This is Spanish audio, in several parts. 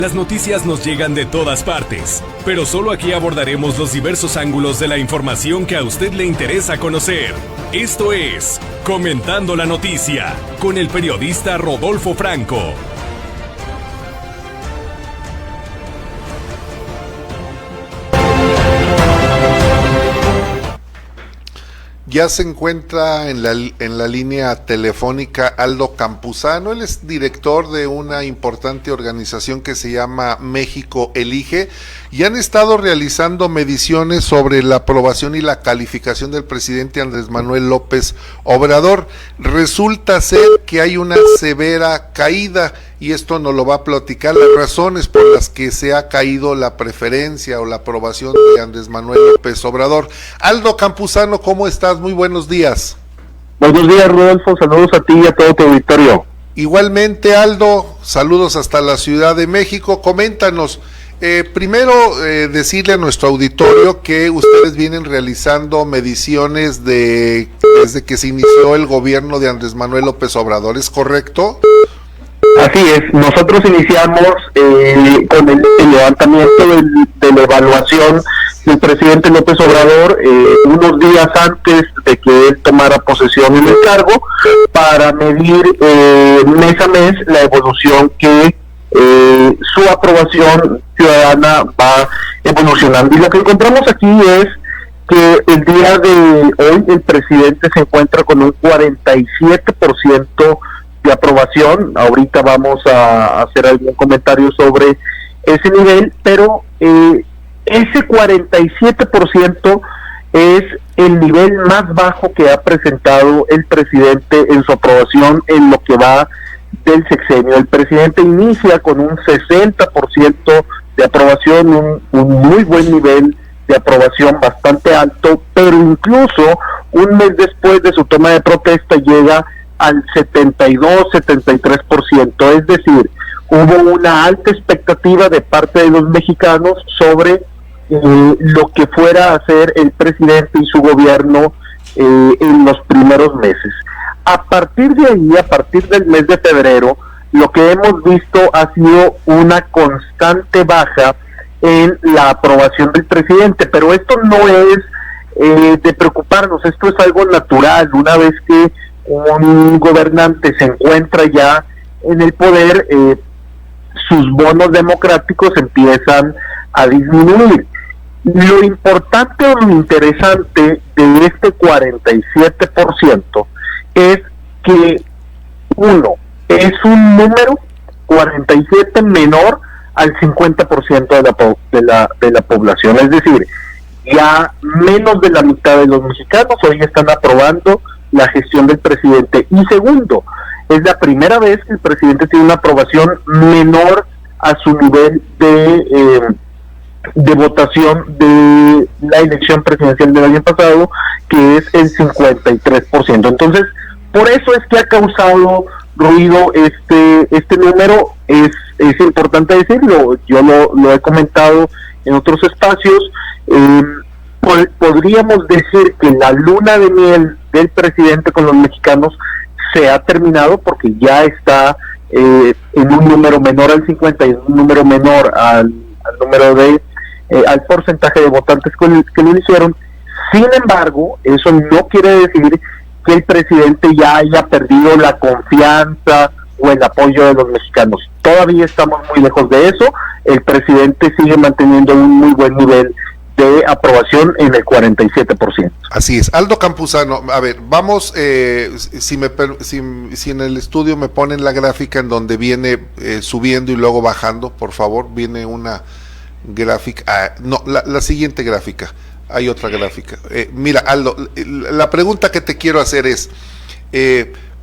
Las noticias nos llegan de todas partes, pero solo aquí abordaremos los diversos ángulos de la información que a usted le interesa conocer. Esto es Comentando la Noticia, con el periodista Rodolfo Franco. Ya se encuentra en la línea telefónica Aldo Campuzano. Él es director de una importante organización que se llama México Elige y han estado realizando mediciones sobre la aprobación y la calificación del presidente Andrés Manuel López Obrador. Resulta ser que hay una severa caída y esto nos lo va a platicar las razones por las que se ha caído la preferencia o la aprobación de Andrés Manuel López Obrador. Aldo Campuzano, ¿cómo estás? Muy buenos días. Buenos días, Rodolfo, saludos a ti y a todo tu auditorio. Igualmente, Aldo, saludos hasta la Ciudad de México. Coméntanos, primero decirle a nuestro auditorio que ustedes vienen realizando mediciones desde que se inició el gobierno de Andrés Manuel López Obrador, ¿es correcto? Así es, nosotros iniciamos con el levantamiento de la evaluación del presidente López Obrador unos días antes de que él tomara posesión en el cargo, para medir mes a mes la evolución que su aprobación ciudadana va evolucionando. Y lo que encontramos aquí es que el día de hoy el presidente se encuentra con un 47% de aprobación. Ahorita vamos a hacer algún comentario sobre ese nivel, pero ese 47% es el nivel más bajo que ha presentado el presidente en su aprobación en lo que va del sexenio. El presidente inicia con un 60% de aprobación, un muy buen nivel de aprobación, bastante alto, pero incluso un mes después de su toma de protesta llega al 72-73%, es decir, hubo una alta expectativa de parte de los mexicanos sobre lo que fuera a hacer el presidente y su gobierno en los primeros meses. A partir de ahí, a partir del mes de febrero, lo que hemos visto ha sido una constante baja en la aprobación del presidente, pero esto no es de preocuparnos, esto es algo natural. Una vez que un gobernante se encuentra ya en el poder, sus bonos democráticos empiezan a disminuir. Lo importante o lo interesante de este 47% es que, uno, es un número 47 menor al 50% de la población, es decir, ya menos de la mitad de los mexicanos hoy están aprobando la gestión del presidente. Y segundo, es la primera vez que el presidente tiene una aprobación menor a su nivel de votación de la elección presidencial del año pasado, que es el 53%. Entonces, por eso es que ha causado ruido este número. Es importante decirlo, yo lo he comentado en otros espacios. Podríamos decir que la luna de miel del presidente con los mexicanos se ha terminado, porque ya está en un número menor al 50 y en un número menor al número al porcentaje de votantes que lo hicieron. Sin embargo, eso no quiere decir que el presidente ya haya perdido la confianza o el apoyo de los mexicanos. Todavía estamos muy lejos de eso. El presidente sigue manteniendo un muy buen nivel de aprobación en el 47%. Así es. Aldo Campuzano, a ver, vamos, si en el estudio me ponen la gráfica en donde viene subiendo y luego bajando, por favor, viene una gráfica, la siguiente gráfica, hay otra gráfica. Mira, Aldo, la pregunta que te quiero hacer es,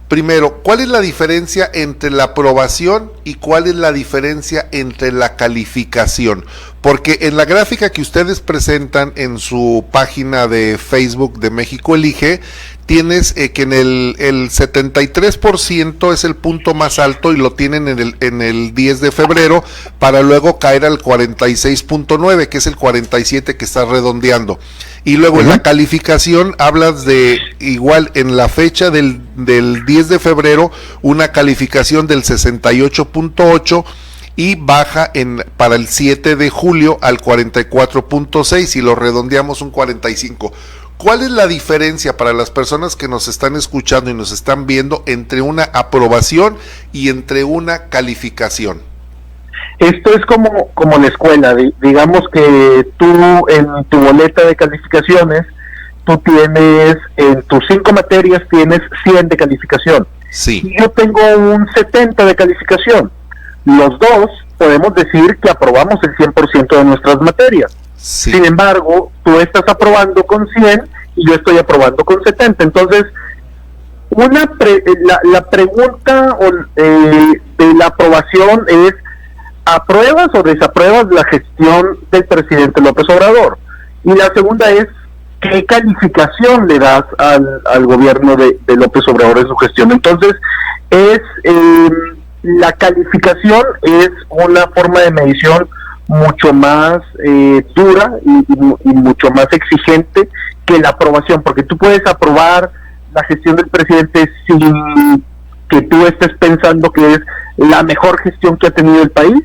primero, ¿cuál es la diferencia entre la aprobación y cuál es la diferencia entre la calificación? Porque en la gráfica que ustedes presentan en su página de Facebook de México Elige, tienes que en el 73% es el punto más alto y lo tienen en el 10 de febrero, para luego caer al 46.9, que es el 47 que está redondeando. Y luego en la calificación hablas de, igual en la fecha del 10 de febrero, una calificación del 68.8, y baja para el 7 de julio al 44.6 y lo redondeamos un 45. ¿Cuál es la diferencia para las personas que nos están escuchando y nos están viendo entre una aprobación y entre una calificación? Esto es como la escuela, digamos que tú en tu boleta de calificaciones, tú tienes, en tus 5 materias tienes 100 de calificación. Sí. Y yo tengo un 70 de calificación. Los dos podemos decir que aprobamos el 100% de nuestras materias. Sí. Sin embargo, tú estás aprobando con 100 y yo estoy aprobando con 70. Entonces, la pregunta de la aprobación es: ¿apruebas o desapruebas la gestión del presidente López Obrador? Y la segunda es: ¿qué calificación le das al gobierno de López Obrador en su gestión? Entonces, la calificación es una forma de medición mucho más dura y mucho más exigente que la aprobación, porque tú puedes aprobar la gestión del presidente sin que tú estés pensando que es la mejor gestión que ha tenido el país,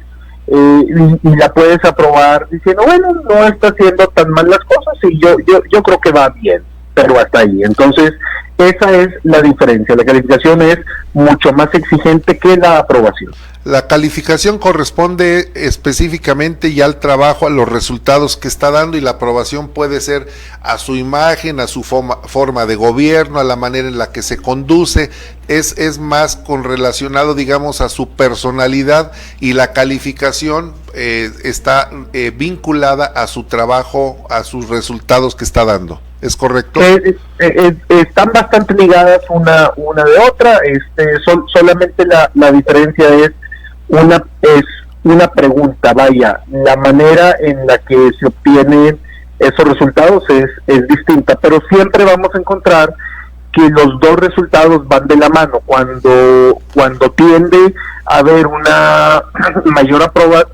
y la puedes aprobar diciendo, bueno, no está haciendo tan mal las cosas y yo creo que va bien, pero hasta ahí. Entonces, esa es la diferencia. La calificación es mucho más exigente que la aprobación. La calificación corresponde específicamente ya al trabajo, a los resultados que está dando, y la aprobación puede ser a su imagen, a su forma de gobierno, a la manera en la que se conduce, es más relacionado, digamos, a su personalidad, y la calificación está vinculada a su trabajo, a sus resultados que está dando. ¿Es correcto? Están bastante ligadas una de otra. Solamente la diferencia es una pregunta, vaya, la manera en la que se obtienen esos resultados es distinta, pero siempre vamos a encontrar que los dos resultados van de la mano. Cuando tiende a haber una mayor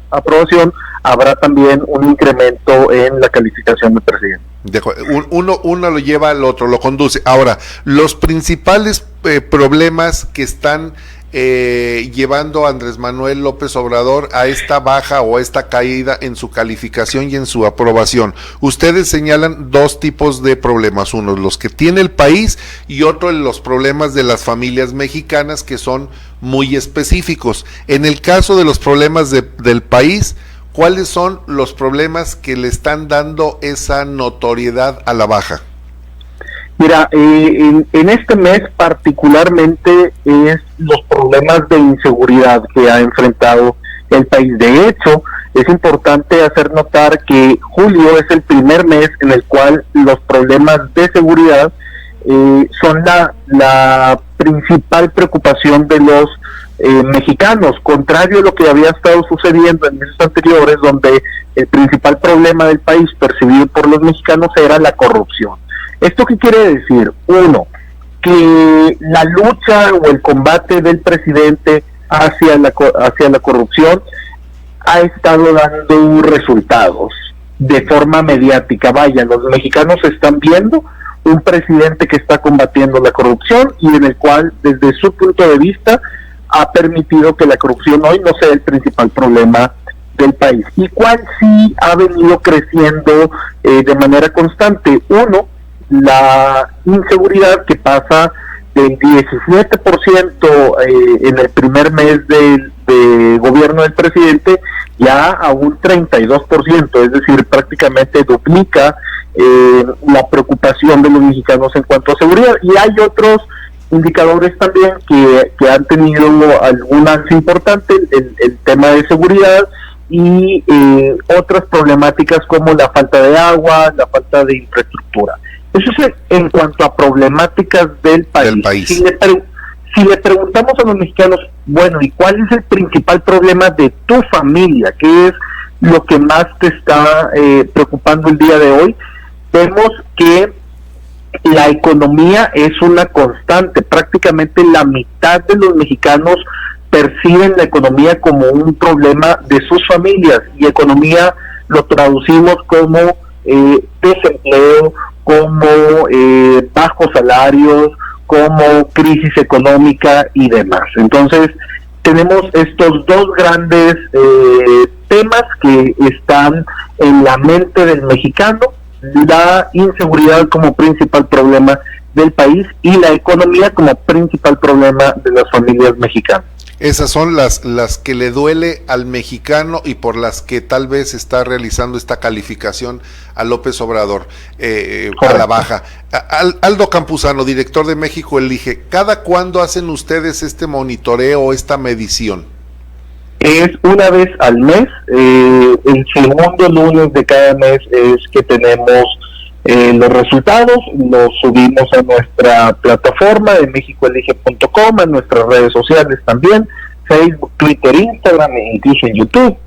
aprobación, habrá también un incremento en la calificación del presidente. Uno lo lleva al otro, lo conduce. Ahora, los principales problemas que están llevando a Andrés Manuel López Obrador a esta baja o a esta caída en su calificación y en su aprobación. Ustedes señalan dos tipos de problemas: uno, los que tiene el país, y otro, los problemas de las familias mexicanas, que son muy específicos. En el caso de los problemas del país, ¿cuáles son los problemas que le están dando esa notoriedad a la baja? Mira, en este mes particularmente es los problemas de inseguridad que ha enfrentado el país. De hecho, es importante hacer notar que julio es el primer mes en el cual los problemas de seguridad son la principal preocupación de los mexicanos, contrario a lo que había estado sucediendo en meses anteriores, donde el principal problema del país percibido por los mexicanos era la corrupción. ¿Esto qué quiere decir? Uno, que la lucha o el combate del presidente hacia la corrupción ha estado dando resultados de forma mediática. Vaya, los mexicanos están viendo un presidente que está combatiendo la corrupción y en el cual, desde su punto de vista, ha permitido que la corrupción hoy no sea el principal problema del país. ¿Y cuál sí ha venido creciendo de manera constante? Uno, la inseguridad, que pasa del 17% en el primer mes de gobierno del presidente ya a un 32%, es decir, prácticamente duplica la preocupación de los mexicanos en cuanto a seguridad. Y hay otros indicadores también que han tenido algún avance importante, el tema de seguridad, y otras problemáticas como la falta de agua, la falta de infraestructura. Eso es en cuanto a problemáticas del país. Si le preguntamos a los mexicanos, bueno, ¿y cuál es el principal problema de tu familia? ¿Qué es lo que más te está preocupando el día de hoy? Vemos que la economía es una constante. Prácticamente la mitad de los mexicanos perciben la economía como un problema de sus familias, y economía lo traducimos como desempleo, como bajos salarios, como crisis económica y demás. Entonces, tenemos estos dos grandes temas que están en la mente del mexicano: la inseguridad como principal problema del país y la economía como principal problema de las familias mexicanas. Esas son las que le duele al mexicano y por las que tal vez está realizando esta calificación a López Obrador a la baja. Aldo Campuzano, director de México Elige, ¿cada cuándo hacen ustedes este monitoreo, esta medición? Es una vez al mes, el segundo lunes de cada mes es que tenemos los resultados, los subimos a nuestra plataforma de mexicoelige.com, a nuestras redes sociales también, Facebook, Twitter, Instagram e incluso en YouTube.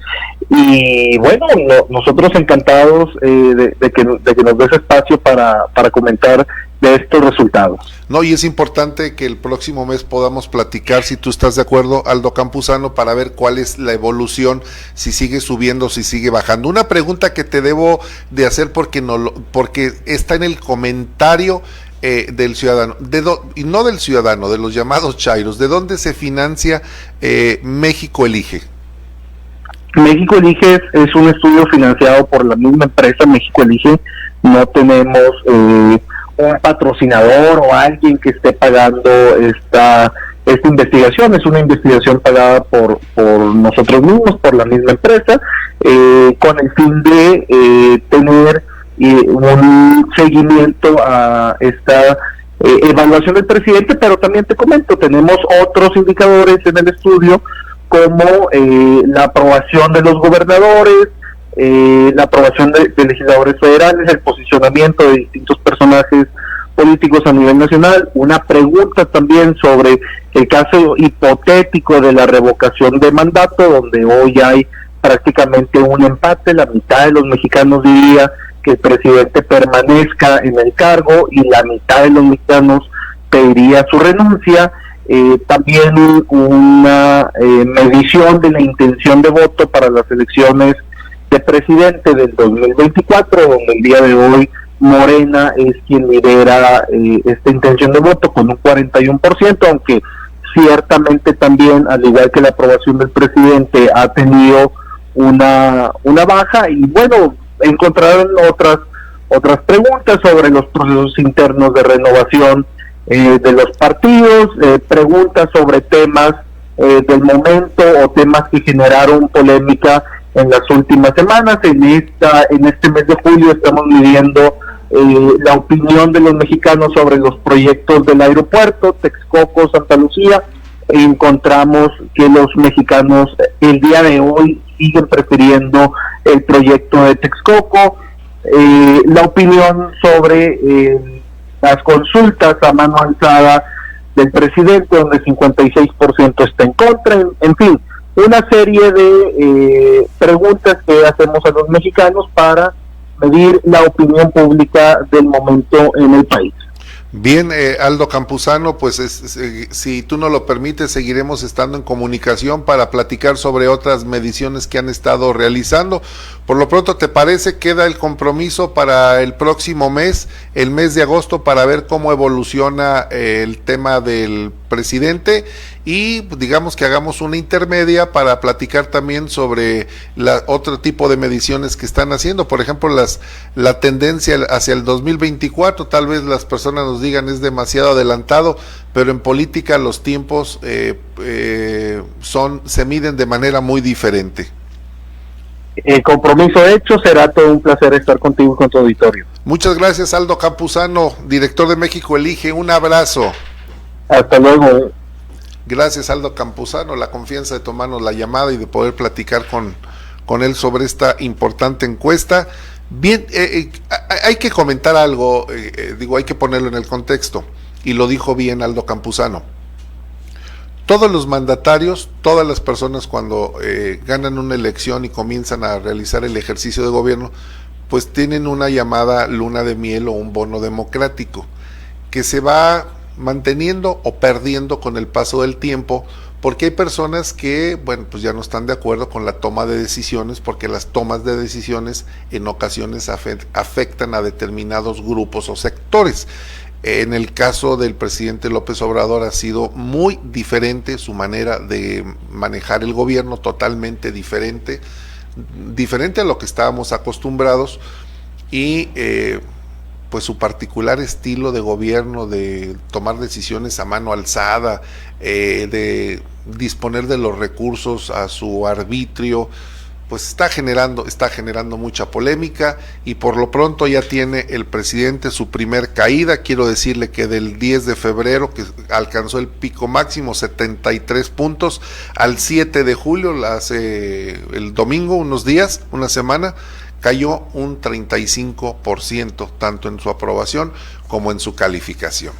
Y bueno, nosotros encantados de que nos des espacio para comentar de estos resultados. No, y es importante que el próximo mes podamos platicar, si tú estás de acuerdo, Aldo Campuzano, para ver cuál es la evolución, si sigue subiendo, si sigue bajando. Una pregunta que te debo de hacer porque está en el comentario del ciudadano, y no del ciudadano, de los llamados chairos. ¿De dónde se financia México Elige? México Elige es un estudio financiado por la misma empresa, México Elige. No tenemos un patrocinador o alguien que esté pagando esta investigación. Es una investigación pagada por nosotros mismos, por la misma empresa, con el fin de tener un seguimiento a esta evaluación del presidente. Pero también te comento, tenemos otros indicadores en el estudio, como la aprobación de los gobernadores, la aprobación de legisladores federales, el posicionamiento de distintos personajes políticos a nivel nacional, una pregunta también sobre el caso hipotético de la revocación de mandato, donde hoy hay prácticamente un empate. La mitad de los mexicanos diría que el presidente permanezca en el cargo y la mitad de los mexicanos pediría su renuncia. También una medición de la intención de voto para las elecciones de presidente del 2024, donde el día de hoy Morena es quien lidera esta intención de voto con un 41%, aunque ciertamente también, al igual que la aprobación del presidente, ha tenido una baja. Y bueno, encontraron otras preguntas sobre los procesos internos de renovación de los partidos, preguntas sobre temas del momento o temas que generaron polémica en las últimas semanas. En este mes de julio estamos midiendo la opinión de los mexicanos sobre los proyectos del aeropuerto Texcoco, Santa Lucía. Encontramos que los mexicanos el día de hoy siguen prefiriendo el proyecto de Texcoco. La opinión sobre las consultas a mano alzada del presidente, donde el 56% está en contra. En fin, una serie de preguntas que hacemos a los mexicanos para medir la opinión pública del momento en el país. Bien, Aldo Campuzano, pues si tú nos lo permites, seguiremos estando en comunicación para platicar sobre otras mediciones que han estado realizando. Por lo pronto, ¿te parece? Queda el compromiso para el próximo mes, el mes de agosto, para ver cómo evoluciona el tema del presidente, y digamos que hagamos una intermedia para platicar también sobre otro tipo de mediciones que están haciendo. Por ejemplo, la tendencia hacia el 2024, tal vez las personas nos digan es demasiado adelantado, pero en política los tiempos se miden de manera muy diferente. Compromiso hecho, será todo un placer estar contigo y con tu auditorio. Muchas gracias, Aldo Campuzano, director de México Elige, un abrazo. Hasta luego. Gracias, Aldo Campuzano, la confianza de tomarnos la llamada y de poder platicar con él sobre esta importante encuesta. Bien, hay que comentar algo, hay que ponerlo en el contexto, y lo dijo bien Aldo Campuzano. Todos los mandatarios, todas las personas cuando ganan una elección y comienzan a realizar el ejercicio de gobierno, pues tienen una llamada luna de miel o un bono democrático, que se va manteniendo o perdiendo con el paso del tiempo, porque hay personas que, pues ya no están de acuerdo con la toma de decisiones, porque las tomas de decisiones en ocasiones afectan a determinados grupos o sectores. En el caso del presidente López Obrador ha sido muy diferente su manera de manejar el gobierno, totalmente diferente a lo que estábamos acostumbrados, y pues su particular estilo de gobierno, de tomar decisiones a mano alzada, de disponer de los recursos a su arbitrio, pues está generando mucha polémica, y por lo pronto ya tiene el presidente su primer caída. Quiero decirle que del 10 de febrero, que alcanzó el pico máximo, 73 puntos, al 7 de julio, el domingo, una semana, cayó un 35%, tanto en su aprobación como en su calificación.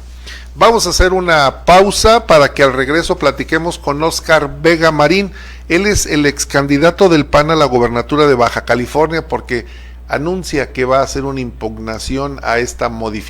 Vamos a hacer una pausa para que al regreso platiquemos con Óscar Vega Marín. Él es el ex candidato del PAN a la gobernatura de Baja California, porque anuncia que va a hacer una impugnación a esta modificación